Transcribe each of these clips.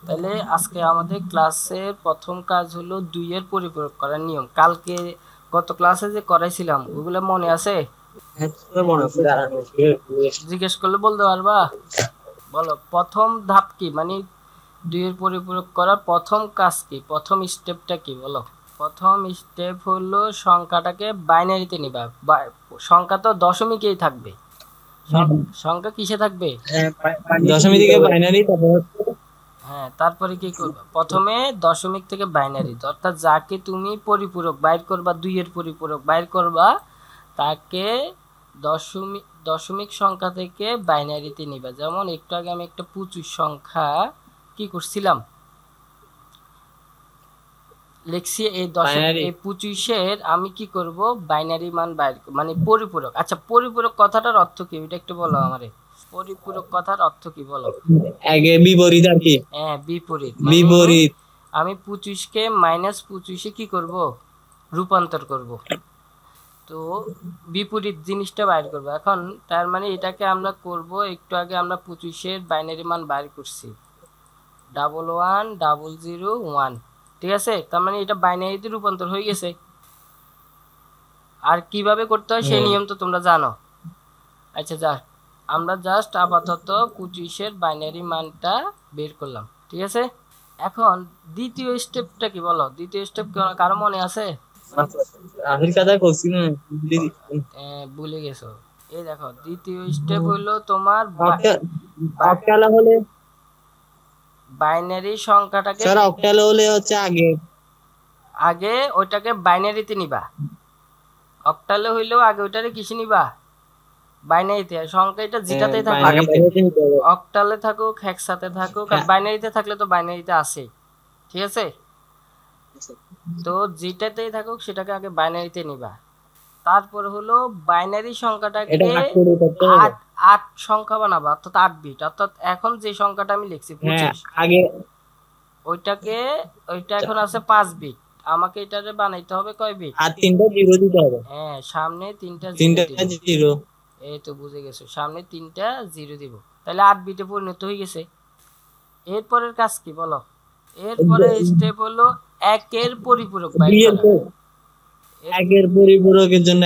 তাহলে আজকে আমাদের ক্লাসের প্রথম কাজ হলো 2 এর পরিপূরক করার নিয়ম। কালকে গত ক্লাসে যে করাইছিলাম ওগুলো মনে আছে? জিজ্ঞেস করলে বলতে পারবা? বলো প্রথম ধাপ কি, মানে 2 এর পরিপূরক করার প্রথম কাজ কি, প্রথম স্টেপটা কি বলো? প্রথম স্টেপ হলো সংখ্যাটাকে বাইনারিতে নিবা। সংখ্যা তো দশমিকেই থাকবে। সংখ্যা কিসে থাকবে? দশমিক থেকে বাইনারি, তারপর হ্যাঁ, তারপরে কি করবা? প্রথমে দশমিক থেকে বাইনারি, অর্থাৎ যাকে তুমি পরিপূরক বাইর করবা, 2 এর পরিপূরক বাইর করবা, তাকে দশমিক দশমিক সংখ্যা থেকে বাইনারিতে নিবা। যেমন একটু আগে আমি একটা 25 সংখ্যা কি করছিলাম, লিখছি। বাইনারি এই 25-এর আমি কি করব, বাইনারি মান বাইর, মানে পরিপূরক। আচ্ছা, পরিপূরক কথাটার অর্থ কি এটা একটু বলো আমারে। পরিপূরক কথার অর্থ কি বলো? আগে বিপরীত আর কি। হ্যাঁ, বিপরীত। মানে বিপরীত আমি 25-কে -25-এ কি করব, রূপান্তর করব। তো বিপরীত জিনিসটা বাইর করব এখন। তার মানে এটাকে আমরা করব, একটু আগে আমরা 25-এর বাইনারি মান বাইর করছি 1110001। ঠিক আছে, তার মানে এটা বাইনারিতে রূপান্তর হয়ে গেছে। আর কিভাবে করতে হয় সেই নিয়ম তো তোমরা জানো। আচ্ছা, আমরা জাস্ট আপাতত 25-এর বাইনারি মানটা বের করলাম। ঠিক আছে, এখন দ্বিতীয় স্টেপটা কি বলো? দ্বিতীয় স্টেপ কারো মনে আছে? আখের কথা করছি না। ভুলে গেছো? এই দেখো, দ্বিতীয় স্টেপ হলো তোমার অক্টাল হলে, বাইনারি সংখ্যাটাকে স্যার অক্টাল হলে হচ্ছে আগে আগে ওইটাকে বাইনারিতে নিবা। অক্টালে হইলেও আগে ওইটারে কিসে নিবা, বাইনারিতে। সংখ্যা এটা যেটাতেই থাকুক, অক্টালে থাকুক, হেক্সাতে থাকুক, আর বাইনারিতে থাকলে তো বাইনারিতে আছেই। ঠিক আছে, তো যেটাতেই থাকুক সেটাকে আগে বাইনারিতে নিবা। তারপর হলো বাইনারি সংখ্যাটাকে 8 সংখ্যা বানাবা, অর্থাৎ 8 বিট। অর্থাৎ এখন যে সংখ্যাটা আমি লিখছি 25, আগে ওইটা এখন আছে 5 বিট। আমাকে এটারে বানাইতে হবে কয় বিট? আর 3টা জিরো দিতে হবে। হ্যাঁ, সামনে 3টা জিরো জিরো। এই তো বুঝে গেছো, সামনে 3টা জিরো দিব। তাহলে 8 বিটে পরিণত হয়ে গেছে। এরপরের কাজ কি বলো? এরপরে স্টেপ হলো 1 এর পরিপূরক বাইর করা। একের পরিপূরকের জন্য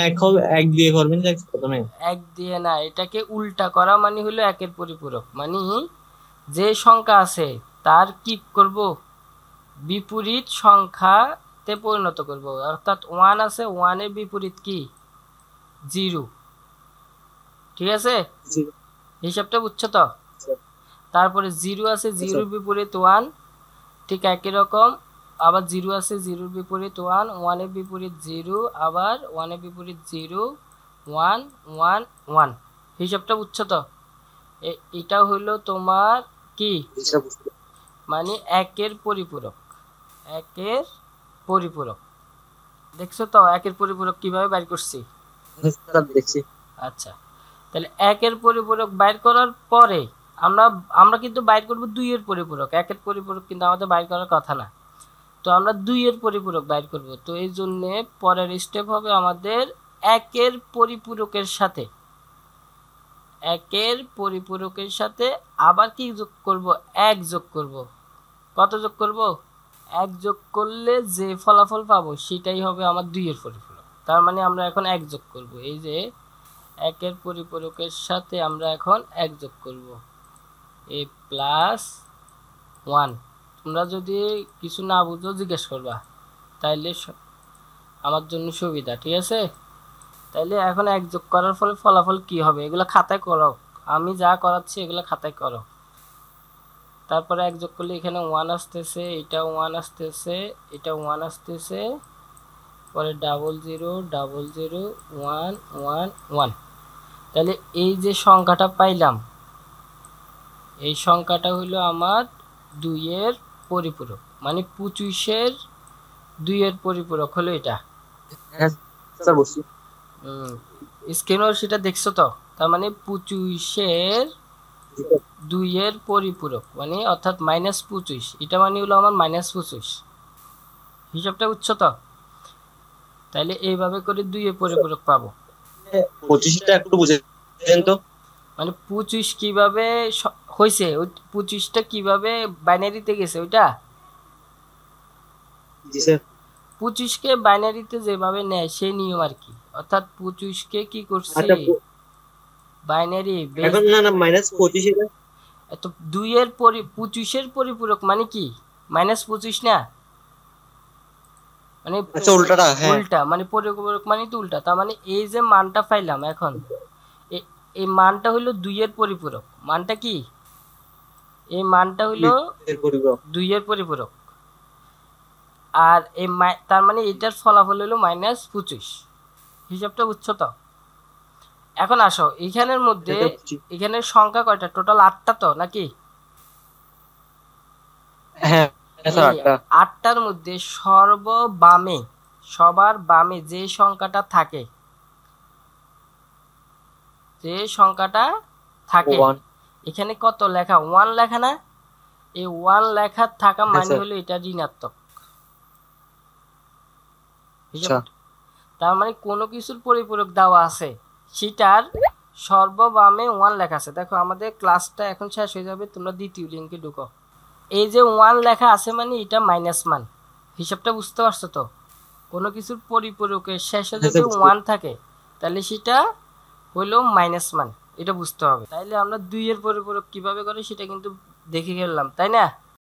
এক দিয়ে করবেন প্রথমে। 1 দিয়ে না, এটাকে উল্টা করা মানে হলো 1 এর পরিপূরক। মানে যে সংখ্যা আছে তার কি করব, বিপরীত সংখ্যাতে পরিণত করব। অর্থাৎ 1 আছে, 1 এর বিপরীত কি? 0। ঠিক আছে, হিসাবটা বুঝছো তো? তারপরে 0 আছে, 0 বিপরীত 1। ঠিক একই রকম আবার 0 আছে, 0 বিপরীত 1, 1 এর বিপরীত 0, আবার 1 এর বিপরীত 0, 1 1 1। হিসাবটা বুঝছো তো? এটা হলো তোমার কি, মানে 1 এর পরিপূরক। 1 এর পরিপূরক দেখছো তো? 1 এর পরিপূরক কিভাবে বাইর করছি? আচ্ছা, তাহলে 1 এর পরিপূরক বাইর করার পরে আমরা আমরা কিন্তু বাইর করব 2 এর পরিপূরক। 1 এর পরিপূরক কিন্তু আমাদের বাইর করার কথা না। তো আমরা 2 এর পরিপূরক বাইর করব। তো এই জন্য পরের স্টেপ হবে আমাদের 1 এর পরিপূরকের সাথে 1 এর পরিপূরকের সাথে আবার কি যোগ করব? 1 যোগ করব। কত যোগ করব? 1 যোগ করলে যে ফলাফল পাবো সেটাই হবে আমার 2 এর পরিপূরক। তার মানে আমরা এখন 1 যোগ করব। এই যে 1 এর পরিপূরকের সাথে আমরা এখন 1 যোগ করব, a প্লাস 1। তোমরা যদি কিছু না বুঝো জিজ্ঞেস করবা, তাইলে আমার জন্য সুবিধা। ঠিক আছে, তাইলে এখন 1 যোগ করার ফলে ফলাফল কি হবে এগুলো খাতায় করো। আমি যা করাচ্ছি এগুলো খাতায় করো। তারপরে 1 যোগ করলে এখানে 1 আসতেছে, এটা 1 আসতেছে, এটা 1 আসতেছে, পরে 00001111। তাহলে এই যে সংখ্যাটা পাইলাম, এই সংখ্যাটা হলো আমার 2 এর পরিপূরক। মানে 25-এর 2 এর পরিপূরক হলো এটা। স্ক্রিনে সেটা দেখছো তো? তার মানে 25-এর 2 এর পরিপূরক, মানে অর্থাৎ -25। এটা মানে হলো আমার -25। হিসাবটা বুঝছো তো? তাইলে এইভাবে করে 2 এর পরিপূরক পাবো। 25টা একটু বুঝেন তো। মানে 25 কিভাবে হয়েছে ওই 25টা কিভাবে বাইনারিতে গেছে ওইটা? জি স্যার। 25কে বাইনারিতে যেভাবে নেয় সেই নিয়ম আর কি। অর্থাৎ 25কে কি করছি, আচ্ছা বাইনারি বেস। এখন না না -25 এটা। এত 25-এর পরিপূরক মানে কি, -25 না, মানে আচ্ছা উল্টাটা, হ্যাঁ। উল্টা, মানে পরিপূরক মানে তো উল্টা। তার মানে এই যে মানটা পাইলাম এখন, এই মানটা হইলো 2 এর পরিপূরক। মানটা কি, এই মানটা হইলো এর পরিপূরক। 2 এর পরিপূরক। আর এই তার মানে এটার ফলাফল হলো -25। হিসাবটা বুঝছো তো? এখন আসো এখানের মধ্যে, এখানে সংখ্যা কয়টা টোটাল? 8টা তো নাকি? হ্যাঁ স্যার, এই 8টা। 8টার মধ্যে সর্ববামে, সবার বামে যে সংখ্যাটা থাকে, যে সংখ্যাটা থাকে, 1। এখানে কত লেখা? 1 লেখা না? এই 1 লেখা থাকা হ্যাঁ মানে স্যার। হলো এটা ঋণাত্মক হিসাব। আচ্ছা তার মানে কোনো কিছুর পরিপূরক দেওয়া আছে, সেটার সর্ববামে 1 লেখা আছে। দেখো আমাদের ক্লাসটা এখন শেষ হয়ে যাবে, তোমরা দ্বিতীয় লিঙ্কে ঢুকো। এই যে 1 লেখা আছে মানে এটা মাইনাস মান। হিসাবটা বুঝতে পারছো তো? কোনো কিছুর পরিপূরকের শেষে হ্যাঁ যদি স্যার, বুঝতে 1 থাকে তাহলে সেটা হইলো মাইনাস মান, এটা বুঝতে হবে। তাইলে আমরা 2 এর পরিপূরক কিভাবে করে সেটা কিন্তু দেখে গেলাম, তাই না?